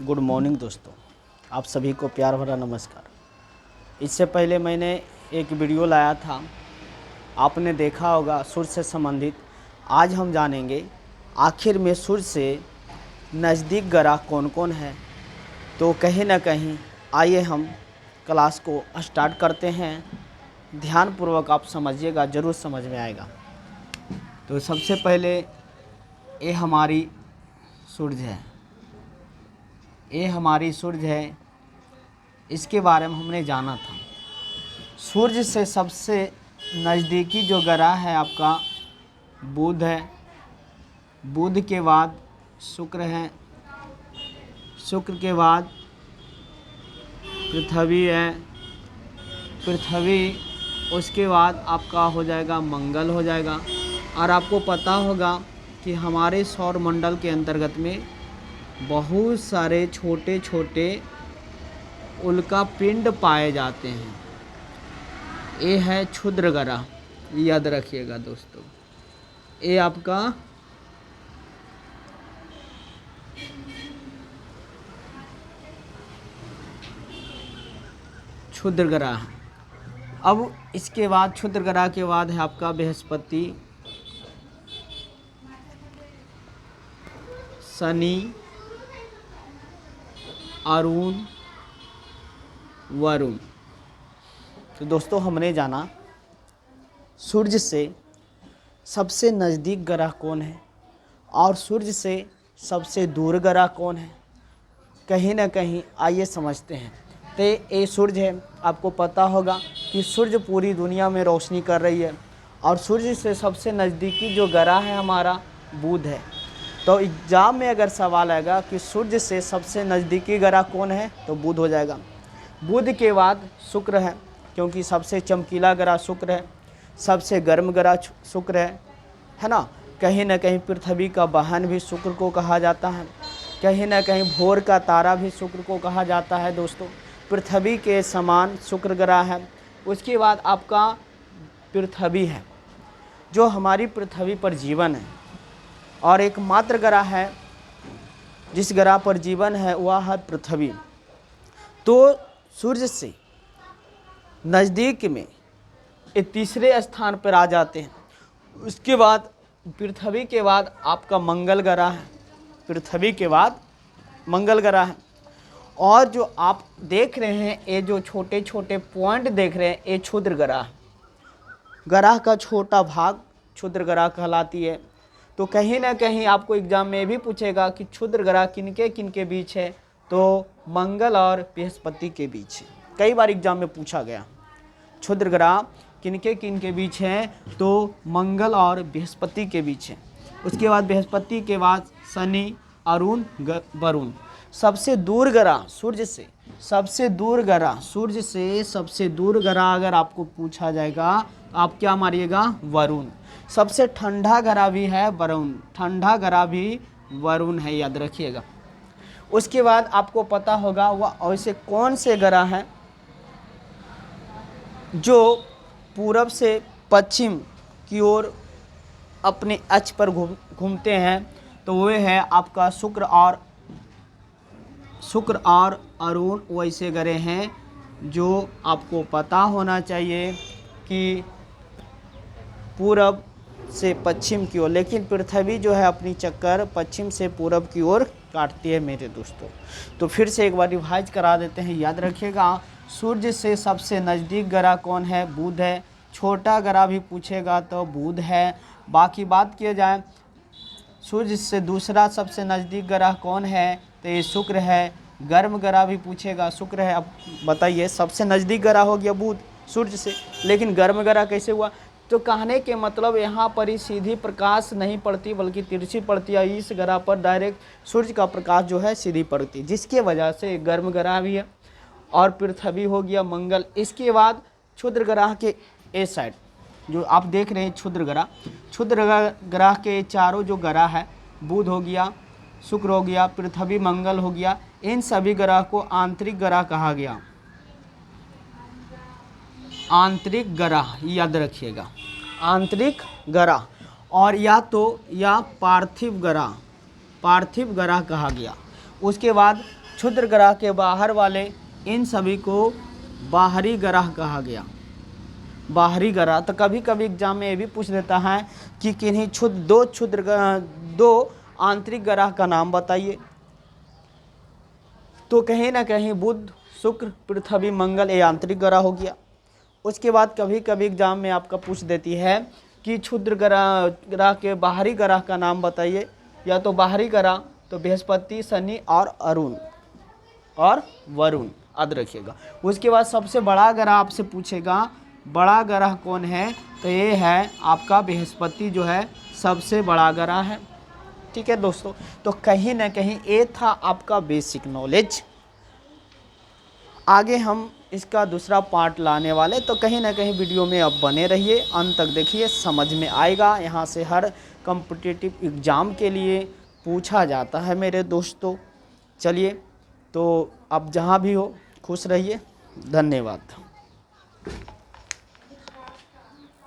Good morning दोस्तों, आप सभी को प्यार भरा नमस्कार। इससे पहले मैंने एक वीडियो लाया था, आपने देखा होगा सूर्य से संबंधित। आज हम जानेंगे आखिर में सूर्य से नज़दीक ग्रह कौन कौन है। तो कहीं ना कहीं आइए हम क्लास को स्टार्ट करते हैं। ध्यानपूर्वक आप समझिएगा, ज़रूर समझ में आएगा। तो सबसे पहले ये हमारी सूरज है, ये हमारी सूरज है। इसके बारे में हमने जाना था। सूर्य से सबसे नज़दीकी जो ग्रह है आपका बुध है। बुध के बाद शुक्र है, शुक्र के बाद पृथ्वी है, पृथ्वी उसके बाद आपका हो जाएगा मंगल हो जाएगा। और आपको पता होगा कि हमारे सौर मंडल के अंतर्गत में बहुत सारे छोटे छोटे उल्का पिंड पाए जाते हैं। ये है क्षुद्र ग्रह, याद रखिएगा दोस्तों। ये आपका क्षुद्र ग्रह है। अब इसके बाद क्षुद्र ग्रह के बाद है आपका बृहस्पति, शनि, अरुण, वरुण। तो दोस्तों हमने जाना सूर्य से सबसे नज़दीक ग्रह कौन है और सूर्य से सबसे दूर ग्रह कौन है। कहीं ना कहीं आइए समझते हैं। तो ये सूर्य है, आपको पता होगा कि सूर्य पूरी दुनिया में रोशनी कर रही है और सूर्य से सबसे नज़दीकी जो ग्रह है हमारा बुध है। तो एग्जाम में अगर सवाल आएगा कि सूर्य से सबसे नज़दीकी ग्रह कौन है तो बुध हो जाएगा। बुध के बाद शुक्र है, क्योंकि सबसे चमकीला ग्रह शुक्र है, सबसे गर्म ग्रह शुक्र है ना। कहीं ना कहीं पृथ्वी का बहन भी शुक्र को कहा जाता है, कहीं ना कहीं भोर का तारा भी शुक्र को कहा जाता है दोस्तों। पृथ्वी के समान शुक्र ग्रह है। उसके बाद आपका पृथ्वी है, जो हमारी पृथ्वी पर जीवन है और एकमात्र ग्रह है जिस ग्रह पर जीवन है वह है पृथ्वी। तो सूर्य से नज़दीक में ये तीसरे स्थान पर आ जाते हैं। उसके बाद पृथ्वी के बाद आपका मंगल ग्रह है, पृथ्वी के बाद मंगल ग्रह है। और जो आप देख रहे हैं ये जो छोटे छोटे पॉइंट देख रहे हैं ये क्षुद्र ग्रह है। ग्रह का छोटा भाग क्षुद्र ग्रह कहलाती है। तो कहीं ना कहीं आपको एग्जाम में भी पूछेगा कि क्षुद्र ग्रह किनके किनके बीच है, तो मंगल और बृहस्पति के बीच है। कई बार एग्जाम में पूछा गया क्षुद्र ग्रह किनके किनके बीच हैं, तो मंगल और बृहस्पति के बीच है। उसके बाद बृहस्पति के बाद शनि, अरुण, वरुण। सबसे दूर ग्रह सूर्य से सबसे दूर ग्रह सूर्य से सबसे दूर ग्रह अगर आपको पूछा जाएगा आप क्या मारिएगा, वरुण। सबसे ठंडा ग्रह भी है वरुण, ठंडा ग्रह भी वरुण है, याद रखिएगा। उसके बाद आपको पता होगा वह ऐसे कौन से ग्रह हैं जो पूरब से पश्चिम की ओर अपने अक्ष पर घूमते हैं। तो वे है आपका शुक्र और अरुण। वैसे ग्रह हैं जो आपको पता होना चाहिए कि पूरब से पश्चिम की ओर, लेकिन पृथ्वी जो है अपनी चक्कर पश्चिम से पूरब की ओर काटती है मेरे दोस्तों। तो फिर से एक बार रिवाइज करा देते हैं, याद रखिएगा। सूर्य से सबसे नज़दीक ग्रह कौन है, बुध है। छोटा ग्रह भी पूछेगा तो बुध है। बाकी बात किया जाए सूर्य से दूसरा सबसे नज़दीक ग्रह कौन है तो ये शुक्र है। गर्म ग्रह भी पूछेगा, शुक्र है। अब बताइए सबसे नज़दीक ग्रह हो गया बुध सूर्य से, लेकिन गर्म ग्रह कैसे हुआ। तो कहने के मतलब यहाँ पर ही सीधी प्रकाश नहीं पड़ती बल्कि तिरछी पड़ती है। इस ग्रह पर डायरेक्ट सूर्य का प्रकाश जो है सीधी पड़ती, जिसकी वजह से गर्म ग्रह भी है। और पृथ्वी हो गया मंगल। इसके बाद क्षुद्र ग्रह के ए साइड जो आप देख रहे हैं क्षुद्र ग्रह के चारों जो ग्रह है, बुध हो गया, शुक्र हो गया, पृथ्वी, मंगल हो गया, इन सभी ग्रह को आंतरिक ग्रह कहा गया। आंतरिक ग्रह याद रखिएगा, आंतरिक ग्रह। और या पार्थिव ग्रह कहा गया। उसके बाद क्षुद्र ग्रह के बाहर वाले इन सभी को बाहरी ग्रह कहा गया। बाहरी ग्रह। तो कभी कभी एग्जाम में ये भी पूछ देता है कि किन्हीं दो आंतरिक ग्रह का नाम बताइए। तो कहीं ना कहीं बुध, शुक्र, पृथ्वी, मंगल ये आंतरिक ग्रह हो गया। उसके बाद कभी कभी एग्जाम में आपका पूछ देती है कि क्षुद्र ग्रह के बाहरी ग्रह का नाम बताइए। या तो बाहरी ग्रह तो बृहस्पति, शनि और वरुण, याद रखिएगा। उसके बाद सबसे बड़ा ग्रह आपसे पूछेगा, बड़ा ग्रह कौन है, तो ये है आपका बृहस्पति जो है सबसे बड़ा ग्रह है। ठीक है दोस्तों, तो कहीं ना कहीं ये था आपका बेसिक नॉलेज। आगे हम इसका दूसरा पार्ट लाने वाले, तो कहीं ना कहीं वीडियो में अब बने रहिए, अंत तक देखिए, समझ में आएगा। यहाँ से हर कॉम्पिटिटिव एग्ज़ाम के लिए पूछा जाता है मेरे दोस्तों। चलिए, तो अब जहाँ भी हो खुश रहिए। धन्यवाद।